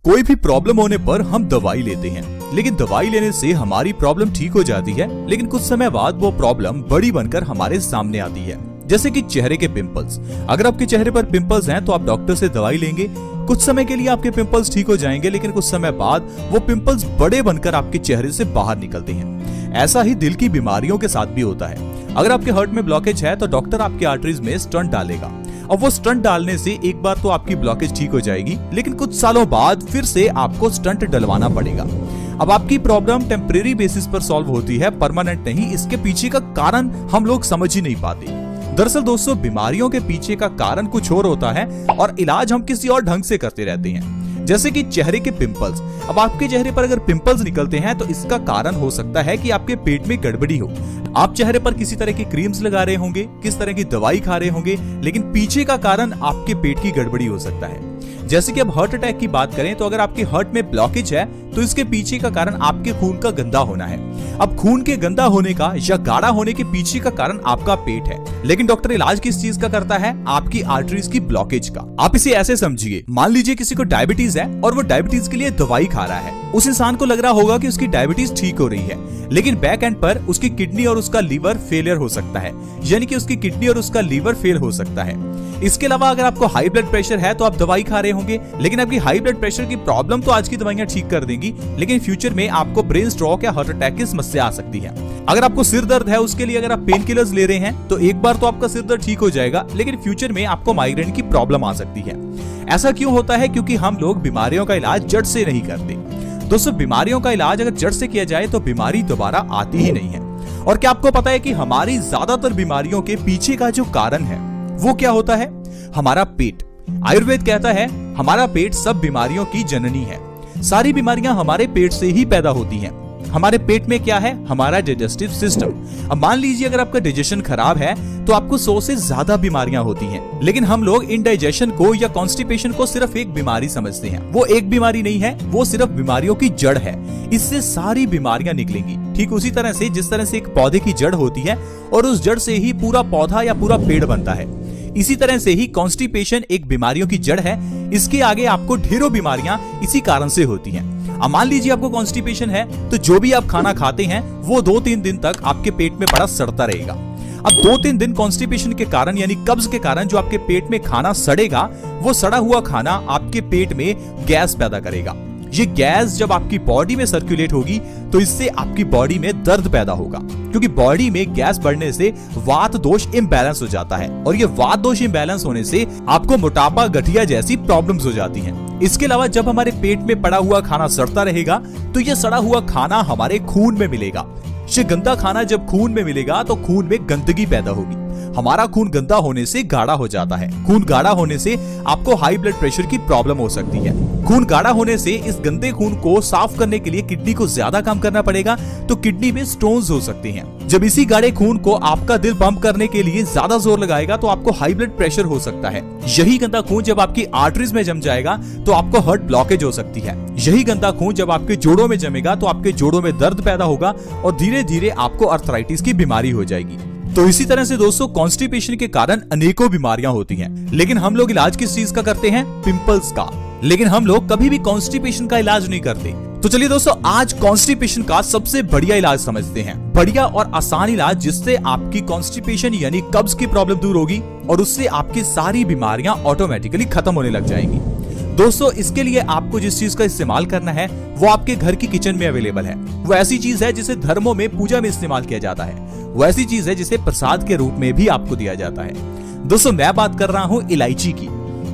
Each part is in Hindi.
कोई भी प्रॉब्लम होने पर हम दवाई लेते हैं, लेकिन दवाई लेने से हमारी प्रॉब्लम ठीक हो जाती है, लेकिन कुछ समय बाद वो प्रॉब्लम बड़ी बनकर हमारे सामने आती है। जैसे कि चेहरे के पिंपल्स। अगर आपके चेहरे पर पिंपल्स हैं तो आप डॉक्टर से दवाई लेंगे, कुछ समय के लिए आपके पिंपल्स ठीक हो जाएंगे, लेकिन कुछ समय बाद वो पिंपल्स बड़े बनकर आपके चेहरे से बाहर निकलते हैं। ऐसा ही दिल की बीमारियों के साथ भी होता है। अगर आपके हार्ट में ब्लॉकेज है तो डॉक्टर आपके आर्टरीज में स्टंट डालेगा, और वो स्टंट डालने से एक बार तो आपकी ब्लॉकेज ठीक हो जाएगी, लेकिन कुछ सालों बाद फिर से आपको स्टंट डलवाना पड़ेगा। अब आपकी प्रॉब्लम टेम्परेरी बेसिस पर सॉल्व होती है, परमानेंट नहीं। इसके पीछे का कारण हम लोग समझ ही नहीं पाते। दरअसल दोस्तों, बीमारियों के पीछे का कारण कुछ और होता है और इलाज हम किसी और ढंग से करते रहते हैं। जैसे कि चेहरे के पिंपल्स। अब आपके चेहरे पर अगर पिंपल्स निकलते हैं तो इसका कारण हो सकता है कि आपके पेट में गड़बड़ी हो। आप चेहरे पर किसी तरह की क्रीम्स लगा रहे होंगे, किस तरह की दवाई खा रहे होंगे, लेकिन पीछे का कारण आपके पेट की गड़बड़ी हो सकता है। जैसे कि अब हार्ट अटैक की बात करें तो अगर आपके हार्ट में ब्लॉकेज है तो इसके पीछे का कारण आपके खून का गंदा होना है। अब खून के गंदा होने का या गाढ़ा होने के पीछे का कारण आपका पेट है, लेकिन डॉक्टर इलाज किस चीज का करता है? आपकी आर्टरीज की ब्लॉकेज का। आप इसे ऐसे समझिए, मान लीजिए किसी को डायबिटीज है और वो डायबिटीज के लिए दवाई खा रहा है। उस इंसान को लग रहा होगा कि उसकी डायबिटीज ठीक हो रही है, लेकिन बैक एंड पर उसकी किडनी और उसका लीवर फेलियर हो सकता है, यानी कि उसकी किडनी और उसका लीवर फेल हो सकता है। इसके अलावा अगर आपको हाई ब्लड प्रेशर है तो आप दवाई खा रहे होंगे, लेकिन आपकी हाई ब्लड प्रेशर की प्रॉब्लम तो आज की दवाइयां ठीक कर देंगी, लेकिन फ्यूचर में आपको ब्रेन स्ट्रोक या हार्ट अटैक की समस्या आ सकती है। अगर आपको सिर दर्द है, उसके लिए अगर आप पेन किलर्स ले रहे हैं तो एक बार तो आपका सिर दर्द ठीक हो जाएगा, लेकिन फ्यूचर में आपको माइग्रेन की प्रॉब्लम आ सकती है। ऐसा क्यों होता है? क्योंकि हम लोग बीमारियों का इलाज जड़ से नहीं करते। दोस्तों, बीमारियों का इलाज अगर जड़ से किया जाए तो बीमारी दोबारा आती ही नहीं है। और क्या आपको पता है कि हमारी ज्यादातर बीमारियों के पीछे का जो कारण है वो क्या होता है? हमारा पेट। आयुर्वेद कहता है हमारा पेट सब बीमारियों की जननी है। सारी बीमारियां हमारे पेट से ही पैदा होती हैं। हमारे पेट में क्या है? हमारा डाइजेस्टिव सिस्टम। अब मान लीजिए अगर आपका डाइजेशन खराब है तो आपको 100 से ज्यादा बीमारियां होती हैं, लेकिन हम लोग इनडाइजेशन को या कॉन्स्टिपेशन को सिर्फ एक बीमारी समझते हैं। वो एक बीमारी नहीं है, वो सिर्फ बीमारियों की जड़ है। इससे सारी बीमारियां निकलेंगी। ठीक उसी तरह से जिस तरह से एक पौधे की जड़ होती है और उस जड़ से ही पूरा पौधा या पूरा पेड़ बनता है, इसी तरह से ही कॉन्स्टिपेशन एक बीमारियों की जड़ है। इसके आगे आपको ढेरों बीमारियां इसी कारण से होती हैं। अब मान लीजिए आपको कॉन्स्टिपेशन है तो जो भी आप खाना खाते हैं वो 2-3 दिन तक आपके पेट में बड़ा सड़ता रहेगा। अब 2-3 दिन कॉन्स्टिपेशन के कारण यानी कब्ज के कारण जो आपके पेट में खाना सड़ेगा, वो सड़ा हुआ खाना आपके पेट में गैस पैदा करेगा। ये गैस जब आपकी बॉडी में सर्कुलेट होगी तो इससे आपकी बॉडी में दर्द पैदा होगा, क्योंकि बॉडी में गैस बढ़ने से वात दोष इम्बैलेंस हो जाता है, और ये वात दोष इम्बैलेंस होने से आपको मोटापा, गठिया जैसी प्रॉब्लम्स हो जाती हैं। इसके अलावा जब हमारे पेट में पड़ा हुआ खाना सड़ता रहेगा तो ये सड़ा हुआ खाना हमारे खून में मिलेगा। ये गंदा खाना जब खून में मिलेगा तो खून में गंदगी पैदा होगी। हमारा खून गंदा होने से गाढ़ा हो जाता है। खून गाढ़ा होने से आपको हाई ब्लड प्रेशर की प्रॉब्लम हो सकती है। खून गाढ़ा होने से इस गंदे खून को साफ करने के लिए किडनी को ज्यादा काम करना पड़ेगा, तो किडनी में स्टोन्स हो सकते हैं। जब इसी गाढ़े खून को आपका दिल पंप करने के लिए ज्यादा जोर लगाएगा तो आपको हाई ब्लड प्रेशर हो सकता है। यही गंदा खून जब आपकी आर्टरीज में जम जाएगा तो आपको हार्ट ब्लॉकेज हो सकती है। यही गंदा खून जब आपके जोड़ों में जमेगा तो आपके जोड़ों में दर्द पैदा होगा और धीरे धीरे आपको अर्थराइटिस की बीमारी हो जाएगी। तो इसी तरह से दोस्तों, कॉन्स्टिपेशन के कारण अनेकों बीमारियां होती हैं, लेकिन हम लोग इलाज किस चीज का करते हैं? पिंपल्स का। लेकिन हम लोग कभी भी कॉन्स्टिपेशन का इलाज नहीं करते। तो चलिए दोस्तों, आज कॉन्स्टिपेशन का सबसे बढ़िया इलाज समझते हैं। बढ़िया और आसान इलाज जिससे आपकी कॉन्स्टिपेशन यानी कब्ज की प्रॉब्लम दूर होगी और उससे आपकी सारी बीमारियां ऑटोमेटिकली खत्म होने लग जाएंगी। दोस्तों, इसके लिए आपको जिस चीज का इस्तेमाल करना है वो आपके घर की किचन में अवेलेबल है। वो ऐसी चीज है जिसे धर्मों में पूजा में इस्तेमाल किया जाता है। वो ऐसी चीज है जिसे प्रसाद के रूप में भी आपको दिया जाता है। दोस्तों, मैं बात कर रहा हूँ इलायची की।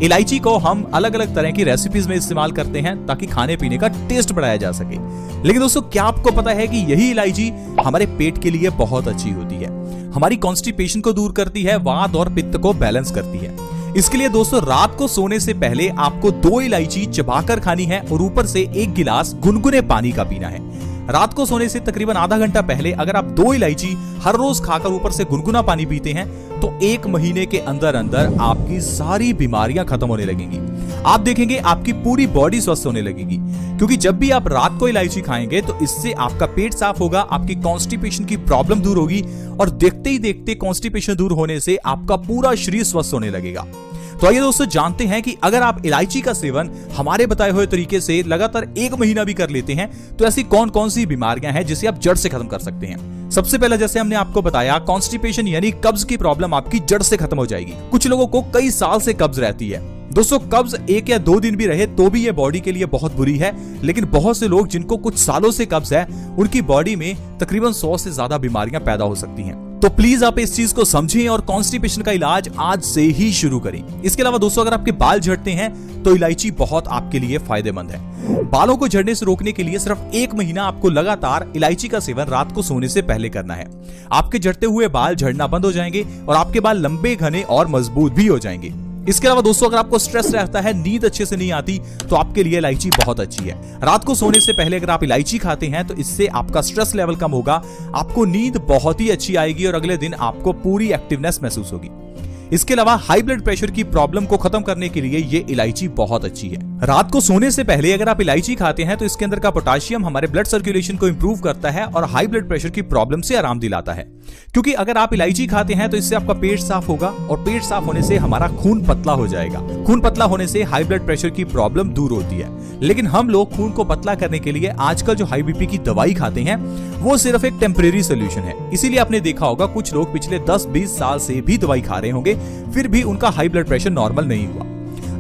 इलायची को हम अलग अलग तरह की रेसिपीज में इस्तेमाल करते हैं ताकि खाने पीने का टेस्ट बढ़ाया जा सके। लेकिन दोस्तों, क्या आपको पता है कि यही इलायची हमारे पेट के लिए बहुत अच्छी होती है? हमारी कॉन्स्टिपेशन को दूर करती है, वात और पित्त को बैलेंस करती है। इसके लिए दोस्तों, रात को सोने से पहले आपको 2 इलायची चबाकर खानी है और ऊपर से 1 गिलास गुनगुने पानी का पीना है। रात को सोने से तकरीबन आधा घंटा पहले अगर आप 2 इलायची हर रोज खाकर ऊपर से गुनगुना पानी पीते हैं तो 1 महीने के अंदर अंदर आपकी सारी बीमारियां खत्म होने लगेंगी। आप देखेंगे आपकी पूरी बॉडी स्वस्थ होने लगेगी, क्योंकि जब भी आप रात को इलायची खाएंगे तो इससे आपका पेट साफ होगा, आपकी कॉन्स्टिपेशन की प्रॉब्लम दूर होगी और देखते ही देखते कॉन्स्टिपेशन दूर होने से आपका पूरा शरीर स्वस्थ होने लगेगा। तो आइए दोस्तों जानते हैं कि अगर आप इलायची का सेवन हमारे बताए हुए तरीके से लगातार 1 महीना भी कर लेते हैं तो ऐसी कौन कौन सी बीमारियां हैं जिसे आप जड़ से खत्म कर सकते हैं। सबसे पहले जैसे हमने आपको बताया, कॉन्स्टिपेशन यानी कब्ज की प्रॉब्लम आपकी जड़ से खत्म हो जाएगी। कुछ लोगों को कई साल से कब्ज रहती है। दोस्तों कब्ज 1 या 2 दिन भी रहे तो भी ये बॉडी के लिए बहुत बुरी है, लेकिन बहुत से लोग जिनको कुछ सालों से कब्ज है उनकी बॉडी में तकरीबन 100 से ज्यादा बीमारियां पैदा हो सकती हैं। तो प्लीज आप इस चीज को समझें और कॉन्स्टिपेशन का इलाज आज से ही शुरू करें। इसके अलावा दोस्तों अगर आपके बाल झड़ते हैं तो इलायची बहुत आपके लिए फायदेमंद है। बालों को झड़ने से रोकने के लिए सिर्फ 1 महीना आपको लगातार इलायची का सेवन रात को सोने से पहले करना है। आपके झड़ते हुए बाल झड़ना बंद हो जाएंगे और आपके बाल लंबे, घने और मजबूत भी हो जाएंगे। इसके अलावा दोस्तों अगर आपको स्ट्रेस रहता है, नींद अच्छे से नहीं आती, तो आपके लिए इलायची बहुत अच्छी है। रात को सोने से पहले अगर आप इलायची खाते हैं तो इससे आपका स्ट्रेस लेवल कम होगा, आपको नींद बहुत ही अच्छी आएगी और अगले दिन आपको पूरी एक्टिवनेस महसूस होगी। इसके अलावा हाई ब्लड प्रेशर की प्रॉब्लम को खत्म करने के लिए ये इलायची बहुत अच्छी है। रात को सोने से पहले अगर आप इलायची खाते हैं तो इसके अंदर का पोटाशियम हमारे ब्लड सर्कुलेशन को इंप्रूव करता है और हाई ब्लड प्रेशर की प्रॉब्लम से आराम दिलाता है। क्योंकि अगर आप इलायची खाते हैं तो इससे आपका पेट साफ होगा और पेट साफ होने से हमारा खून पतला हो जाएगा। खून पतला होने से हाई ब्लड प्रेशर की प्रॉब्लम दूर होती है। लेकिन हम लोग खून को पतला करने के लिए आजकल जो हाई बीपी की दवाई खाते हैं वो सिर्फ एक टेम्परेरी सोल्यूशन है। इसीलिए आपने देखा होगा कुछ लोग पिछले 10-20 साल से भी दवाई खा रहे होंगे, फिर भी उनका हाई ब्लड प्रेशर नॉर्मल नहीं हुआ।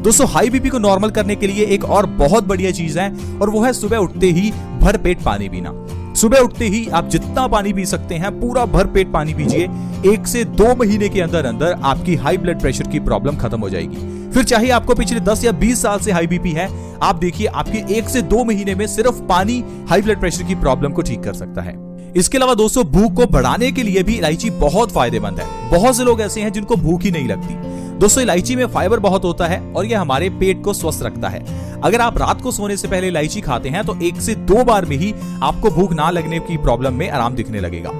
दोस्तों हाई बीपी को नॉर्मल करने के लिए एक और बहुत बढ़िया चीज है और वो है सुबह उठते ही भरपेट पानी पीना। सुबह उठते ही आप जितना पानी पी सकते हैं पूरा भरपेट पानी पीजिए। 1 से 2 महीने के अंदर अंदर आपकी हाई ब्लड प्रेशर की प्रॉब्लम खत्म हो जाएगी। फिर चाहे आपको पिछले 10 या 20 साल से हाई बीपी है, आप देखिए आपकी 1 से 2 महीने में सिर्फ पानी हाई ब्लड प्रेशर की प्रॉब्लम को ठीक कर सकता है। इसके अलावा दोस्तों भूख को बढ़ाने के लिए भी इलायची बहुत फायदेमंद है। बहुत से लोग ऐसे हैं जिनको भूख ही नहीं लगती। दोस्तों इलायची में फाइबर बहुत होता है और यह हमारे पेट को स्वस्थ रखता है। अगर आप रात को सोने से पहले इलायची खाते हैं तो 1 से 2 बार में ही आपको भूख ना लगने की प्रॉब्लम में आराम दिखने लगेगा।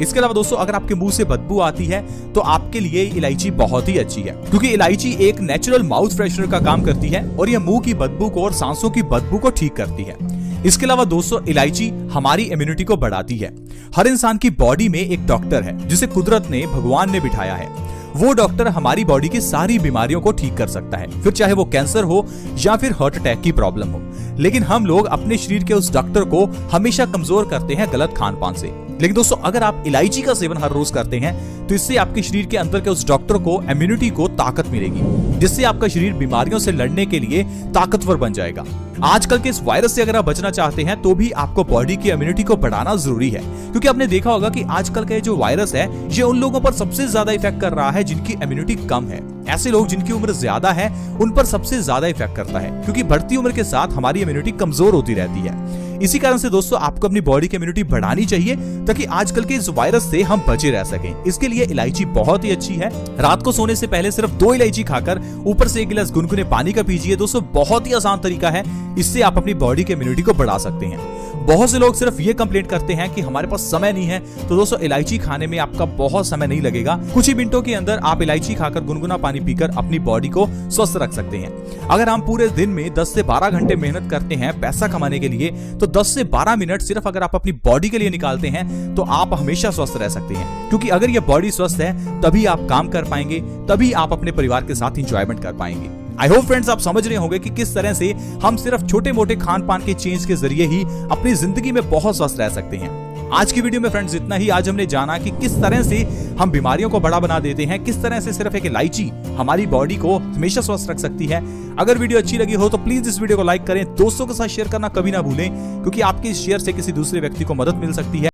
इसके अलावा दोस्तों अगर आपके मुंह से बदबू आती है तो आपके लिए इलायची बहुत ही अच्छी है, क्योंकि इलायची एक नेचुरल माउथ फ्रेशनर का काम करती है और यह मुंह की बदबू को और सांसों की बदबू को ठीक करती है। इसके अलावा दोस्तों इलायची हमारी इम्यूनिटी को बढ़ाती है। हर इंसान की बॉडी में एक डॉक्टर है जिसे कुदरत ने, भगवान ने बिठाया है। वो डॉक्टर हमारी बॉडी की सारी बीमारियों को ठीक कर सकता है, फिर चाहे वो कैंसर हो या फिर हार्ट अटैक की प्रॉब्लम हो। लेकिन हम लोग अपने शरीर के उस डॉक्टर को हमेशा कमजोर करते हैं गलत खान पान से। लेकिन दोस्तों अगर आप इलायची का सेवन हर रोज करते हैं तो इससे आपके शरीर के अंदर के उस डॉक्टर को इम्यूनिटी को ताकत मिलेगी, जिससे आपका शरीर बीमारियों से लड़ने के लिए ताकतवर बन जाएगा। आजकल के इस वायरस से अगर आप बचना चाहते हैं तो भी आपको बॉडी की इम्यूनिटी को बढ़ाना जरूरी है, क्योंकि आपने देखा होगा कि आजकल का जो वायरस है ये उन लोगों पर सबसे ज्यादा इफेक्ट कर रहा है जिनकी इम्यूनिटी कम है। ऐसे लोग जिनकी उम्र ज्यादा है उन पर सबसे ज्यादा इफेक्ट करता है, क्योंकि बढ़ती उम्र के साथ हमारी इम्यूनिटी कमजोर होती रहती है। इसी कारण से दोस्तों आपको अपनी बॉडी की इम्यूनिटी बढ़ानी चाहिए ताकि आजकल के इस वायरस से हम बचे रह सकें। इसके लिए इलायची बहुत ही अच्छी है। रात को सोने से पहले सिर्फ 2 इलायची खाकर ऊपर से 1 गिलास गुनगुने पानी का पीजिए। दोस्तों बहुत ही आसान तरीका है, इससे आप अपनी बॉडी की इम्यूनिटी को बढ़ा सकते हैं। बहुत से लोग सिर्फ ये कंप्लेंट करते हैं कि हमारे पास समय नहीं है, तो दोस्तों इलायची खाने में आपका बहुत समय नहीं लगेगा। कुछ ही मिनटों के अंदर आप इलायची खाकर गुनगुना पानी पीकर अपनी बॉडी को स्वस्थ रख सकते हैं। अगर हम पूरे दिन में 10 से 12 घंटे मेहनत करते हैं पैसा कमाने के लिए, तो 10 से 12 मिनट सिर्फ अगर आप अपनी बॉडी के लिए निकालते हैं तो आप हमेशा स्वस्थ रह सकते हैं। क्योंकि अगर ये बॉडी स्वस्थ है तभी आप काम कर पाएंगे, तभी आप अपने परिवार के साथ एंजॉयमेंट कर पाएंगे। आई होप फ्रेंड्स आप समझ रहे होंगे कि किस तरह से हम सिर्फ छोटे मोटे खान पान के चेंज के जरिए ही अपनी जिंदगी में बहुत स्वस्थ रह सकते हैं। आज की वीडियो में फ्रेंड्स इतना ही। आज हमने जाना कि किस तरह से हम बीमारियों को बड़ा बना देते हैं, किस तरह से सिर्फ एक इलायची हमारी बॉडी को हमेशा स्वस्थ रख सकती है। अगर वीडियो अच्छी लगी हो तो प्लीज इस वीडियो को लाइक करें, दोस्तों के साथ शेयर करना कभी ना भूलें, क्योंकि आपके शेयर से किसी दूसरे व्यक्ति को मदद मिल सकती है।